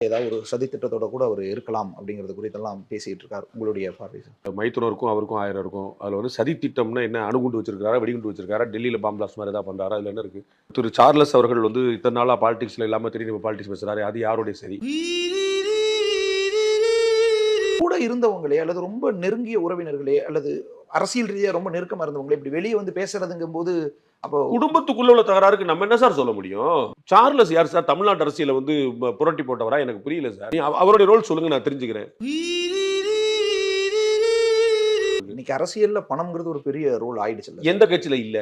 ஏதாவது ஒரு சதித்திட்டத்தோட கூட அவர் இருக்கலாம் அப்படிங்கிறது குறித்தெல்லாம் பேசிட்டு இருக்காரு. உங்களுடைய பார்வை சார்? மைத்துனருக்கும் அவருக்கும் 1000 இருக்கும். அதுல வந்து சதி திட்டம்னா என்ன, அணுகுண்டு வச்சிருக்காரா, வெடிகுண்டு வச்சிருக்காரா, டெல்லியில பாம் பிளாஸ்ட் மாதிரி ஏதாவது பண்றாரா, இதுல என்ன இருக்கு? திரு சார்லஸ் அவர்கள் வந்து இத்தனை நாளா பாலிடிக்ஸ்ல இல்லாம திடீர்னு பாலிடிக்ஸ் பேசுறாரு, அது யாருடைய சதி? கூட இருந்தவங்களே அல்லது ரொம்ப நெருங்கிய உறவினர்களே அல்லது அரசியல் ரீதியா ரொம்ப நெருக்கமா இருந்தவங்களே இப்படி வெளியே வந்து பேசுறதுங்கும் போது அப்போ குடும்பத்துக்குள்ள உள்ள தகராறுக்கு நம்ம என்ன சார் சொல்ல முடியும்? சார்லஸ் யார் சார்? தமிழ்நாட்டு அரசியல வந்து புரட்டி போட்டவரா? எனக்கு புரியல சார். அவருடைய ரோல் சொல்லுங்க, நான் தெரிஞ்சுக்கிறேன். இன்னைக்கு அரசியல்ல பணம்ங்கிறது ஒரு பெரிய ரோல் ஆயிடுச்சு. எந்த கட்சியில இல்ல?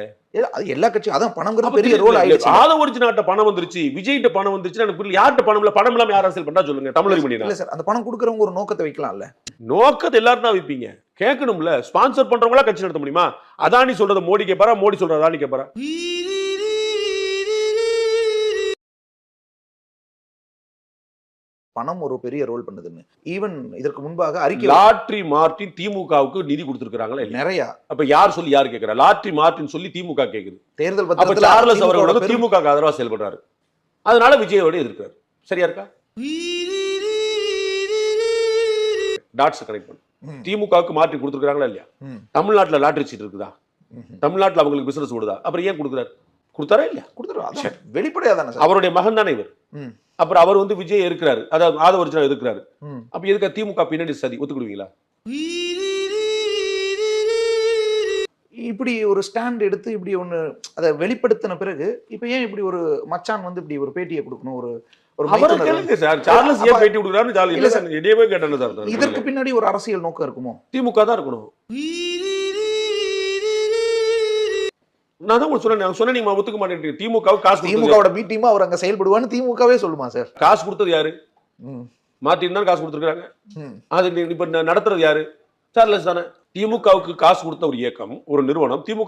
அது எல்லா கட்சியும் அதான் பணம்ங்கிறது பெரிய ரோல் ஆயிடுச்சு. ஆதவர்ஜினாட்ட பணம் வந்துருச்சு, விஜய்ட்ட பணம் வந்துருச்சு, எனக்கு புரியல. யார்ட்ட பணம் இல்ல? பணம் இல்லாம யார் அரசியல் பண்ணா சொல்லுங்க. தமிழர் மணி இல்ல சார், அந்த பணம் கொடுக்கறவங்க ஒரு நோக்கத்தை வைக்கலாம்ல. நோக்கத்தை எல்லாரும் தான் வைப்பீங்க. கேட்கணும்ல. ஸ்பான்சர் பண்றவங்களா கட்சி நடத்த முடியுமா? அதானி சொல்றத மோடி கேட்பாரா, மோடி சொல்றத அதானி கேட்பாரா? பணம் ஒரு பெரிய ரோல் பண்ணுதுன்னு ஈவன் இதற்கு முன்பாக அறிக்கை லாட்ரி மார்டின் திமுகவுக்கு நிதி கொடுத்திருக்காங்களா? நிறைய. அப்ப யார் சொல்லி யார் கேக்குறா? லாட்ரி மார்டின் சொல்லி திமுக கேக்குது. தேர்தல் அப்ப சார்லஸ் அவர்கள் வந்து திமுக ஆதரவா செயல்படுறாரு. அதனால விஜயோட எதிர்க்கிறார். சரியா இருக்கா? டாட்ஸ் கனெக்ட் பண்ணு. திமுகவுக்கு மார்டின் கொடுத்திருக்காங்களா இல்லையா? தமிழ்நாட்டுல லாட்ரி சீட் இருக்குதா? தமிழ்நாட்டுல அவங்களுக்கு பிசினஸ் ஓடுதா? அப்புறம் ஏன் கொடுக்குறாரு? கொடுத்தாரா இல்லையா? கொடுத்துருவாங்க. வெளிப்படையா தானே சார். அவருடைய மகன் தானே இவர். அப்புறம் அவர் வந்து விஜய் இருக்கிறாரு, அதாவது ஆதவர்ஜினா இருக்கிறாரு. அப்ப எதுக்கு திமுக பின்னாடி சதி? ஒத்துக்கிடுவீங்களா? இப்படி ஒரு ஸ்டாண்ட் எடுத்து இப்படி ஒண்ணு அதை வெளிப்படுத்தின பிறகு இப்ப ஏன் இப்படி ஒரு மச்சான் வந்து இப்படி ஒரு பேட்டியை கொடுக்கணும்? ஒரு சார் சார்லஸ் ஏன் பேட்டி கொடுக்குறாரு? இல்ல சார், இடையவே கேட்டேன் சார். இதற்கு பின்னாடி ஒரு அரசியல் நோக்கம் இருக்குமோ? திமுக தான் இருக்கணும். நான் தான் சொன்னேன், நீங்க ஒத்துக்க மாட்டேங்கிறீங்க. திமுகவுக்கு காசு, திமுகவோட பி டீமா அவர் அங்க செயல்படுவான்னு திமுகவே சொல்லுமா சார்? காசு கொடுத்தது யாரு? மார்டின் தான் காசு கொடுத்துருக்காங்க. அது இப்ப நடத்துறது யாரு? சார்லஸ் தானே. திமுகவுக்கு காசு கொடுத்த ஒரு இயக்கம், ஒரு நிறுவனம் திமுக